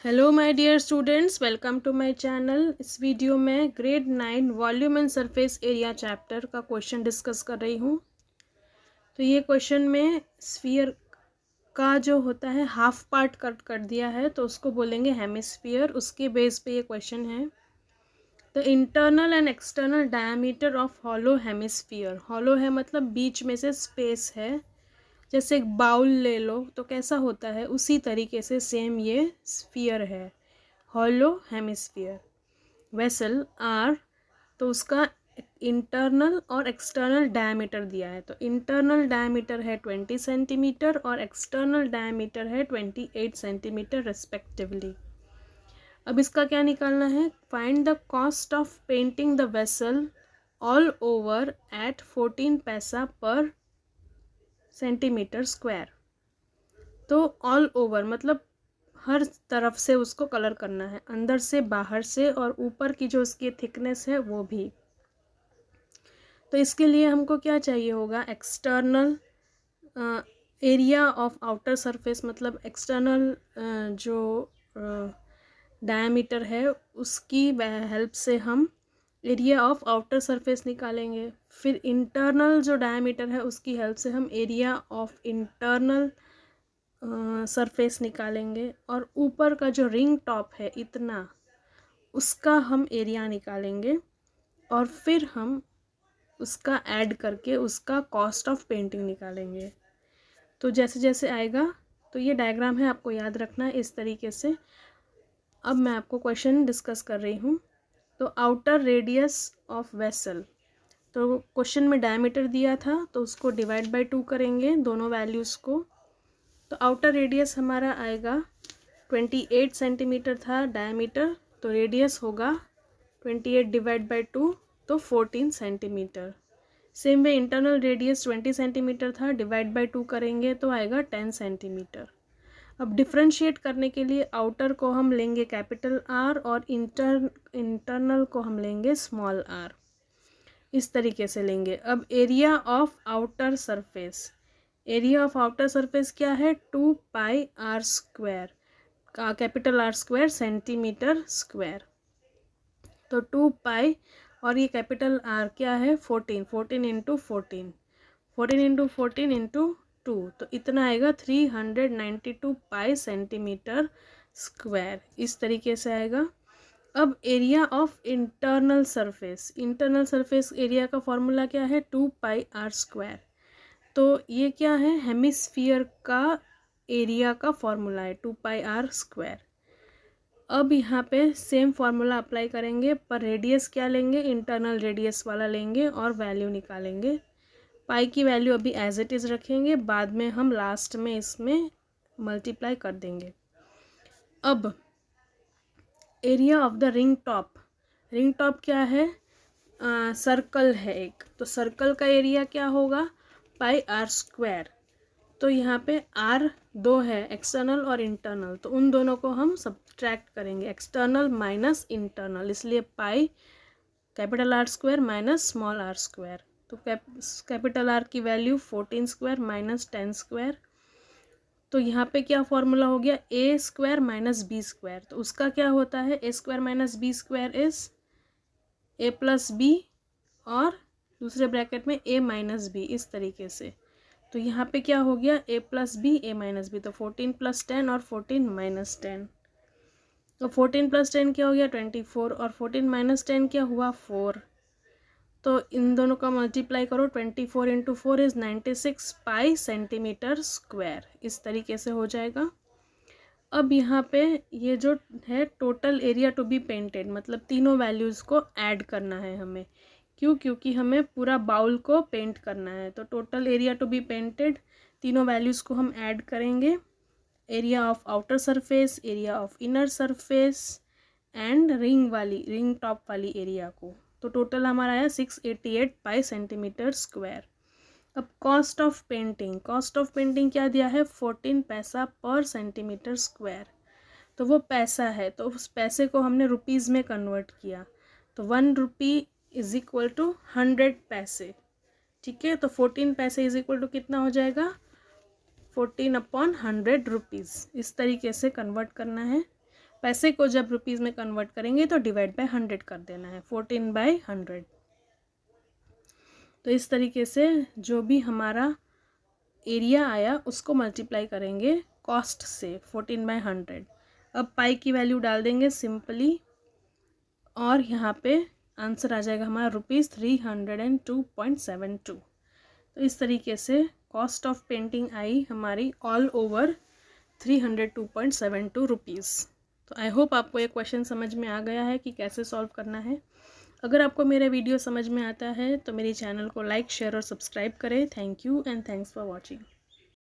Hello my dear students, welcome to my channel. इस video में grade 9 volume and surface area chapter का question discuss कर रही हूँ। तो ये क्वेश्चन में स्फीयर का जो होता है हाफ पार्ट कट कर दिया है तो उसको बोलेंगे हेमिस्फीयर। उसके बेस पे ये क्वेश्चन है। The internal and external diameter of hollow hemisphere. Hollow है मतलब बीच में से स्पेस है। जैसे एक बाउल ले लो तो कैसा होता है, उसी तरीके से सेम ये स्फीयर है, हॉलो हेमिस्फीयर। वेसल आर, तो उसका इंटरनल और एक्सटर्नल डायमीटर दिया है। तो इंटरनल डायमीटर है 20 सेंटीमीटर और एक्सटर्नल डायमीटर है 28 सेंटीमीटर रेस्पेक्टिवली। अब इसका क्या निकालना है, find the cost of painting the vessel all over at 14 पैसा पर सेंटीमीटर स्क्वायर। तो ऑल ओवर मतलब हर तरफ से उसको कलर करना है, अंदर से बाहर से, और ऊपर की जो उसकी थिकनेस है वो भी। तो इसके लिए हमको क्या चाहिए होगा, external area of outer surface, मतलब एक्सटर्नल जो डायमीटर है उसकी हेल्प से हम एरिया ऑफ आउटर सरफेस निकालेंगे। फिर इंटरनल जो डायमीटर है उसकी हेल्प से हम एरिया ऑफ इंटरनल सरफेस निकालेंगे। और ऊपर का जो रिंग टॉप है इतना, उसका हम एरिया निकालेंगे और फिर हम उसका ऐड करके उसका कॉस्ट ऑफ पेंटिंग निकालेंगे। तो जैसे जैसे आएगा, तो ये डायग्राम है, आपको याद रखना है इस तरीके से। अब मैं आपको क्वेश्चन डिस्कस कर रही हूँ। तो आउटर रेडियस ऑफ वेसल, तो क्वेश्चन में डायमीटर दिया था तो उसको डिवाइड बाय 2 करेंगे दोनों वैल्यूज़ को। तो आउटर रेडियस हमारा आएगा 28 सेंटीमीटर था डायमीटर, तो रेडियस होगा 28 डिवाइड बाय 2 तो 14 centimetre. Same way internal radius 20 centimetre था, डिवाइड बाय 2 करेंगे तो आएगा 10 सेंटीमीटर। अब डिफ्रेंशिएट करने के लिए आउटर को हम लेंगे कैपिटल आर और इंटरनल को हम लेंगे स्मॉल आर, इस तरीके से लेंगे। अब area of outer surface, area of outer surface क्या है, 2 pi r square, capital r square centimetre square. तो 2 पाई और ये कैपिटल आर क्या है, 14 इंटू 14 इंटू 14 इंटू 2, तो इतना आएगा 392 पाई सेंटीमीटर स्क्वायर, इस तरीके से आएगा। अब area of internal surface, internal surface area का फॉर्मूला क्या है, 2 पाई आर स्क्वायर। तो ये क्या है, हेमिस्फीयर का एरिया का फॉर्मूला है 2 पाई आर स्क्वायर। अब यहाँ पे सेम फार्मूला अप्लाई करेंगे, पर रेडियस क्या लेंगे, इंटरनल रेडियस वाला लेंगे और वैल्यू निकालेंगे। पाई की वैल्यू अभी एज इट इज़ रखेंगे, बाद में हम लास्ट में इसमें मल्टीप्लाई कर देंगे। अब area of the ring top, ring top क्या है, सर्कल है एक, तो सर्कल का एरिया क्या होगा, पाई आर स्क्वायर। तो यहाँ पे आर 2 है, एक्सटर्नल और इंटरनल, तो उन दोनों को हम सब्ट्रैक्ट करेंगे, एक्सटर्नल माइनस इंटरनल, इसलिए pi capital r square minus small r square. तो कैपिटल आर की वैल्यू 14 स्क्वायर माइनस 10 स्क्वायर। तो यहाँ पे क्या फॉर्मूला हो गया, a square minus b square. तो उसका क्या होता है, a square minus b square is a plus b, और दूसरे ब्रैकेट में ए माइनस बी, इस तरीके से। तो यहाँ पे क्या हो गया, ए प्लस बी ए माइनस बी, तो 14 प्लस 10 और 14 माइनस 10। तो 14 प्लस 10 क्या हो गया, 24, और 14 माइनस 10 क्या हुआ, 4। तो इन दोनों का मल्टीप्लाई करो, 24 into 4 is 96 pi centimetre square, इस तरीके से हो जाएगा। अब यहाँ पे ये जो है total area to be painted, मतलब तीनों वैल्यूज़ को ऐड करना है हमें। क्यों, क्योंकि हमें पूरा बाउल को पेंट करना है। तो total area to be painted, तीनों वैल्यूज़ को हम ऐड करेंगे, area of outer surface, area of inner surface and ring top वाली एरिया को। तो टोटल हमारा आया 688 पाई सेंटीमीटर स्क्वायर। अब cost of painting, cost of painting क्या दिया है, 14 पैसा पर सेंटीमीटर स्क्वायर। तो वो पैसा है, तो उस पैसे को हमने रुपीज़ में कन्वर्ट किया। तो 1 रुपी इज इक्वल टू 100 पैसे, ठीक है। तो 14 पैसे इज इक्वल टू कितना हो जाएगा, 14 अपॉन 100 रुपीज़, इस तरीके से कन्वर्ट करना है। पैसे को जब रुपीज़ में कन्वर्ट करेंगे तो डिवाइड बाय 100 कर देना है, 14/100। तो इस तरीके से जो भी हमारा एरिया आया उसको मल्टीप्लाई करेंगे कॉस्ट से 14/100। अब पाई की वैल्यू डाल देंगे सिंपली और यहाँ पे आंसर आ जाएगा हमारा ₹302.72। तो इस तरीके से कॉस्ट ऑफ पेंटिंग आई हमारी ऑल ओवर 302.72 रुपीज़। तो आई होप आपको ये क्वेश्चन समझ में आ गया है कि कैसे सॉल्व करना है। अगर आपको मेरा वीडियो समझ में आता है तो मेरे चैनल को लाइक, शेयर और सब्सक्राइब करें। Thank you and thanks for watching.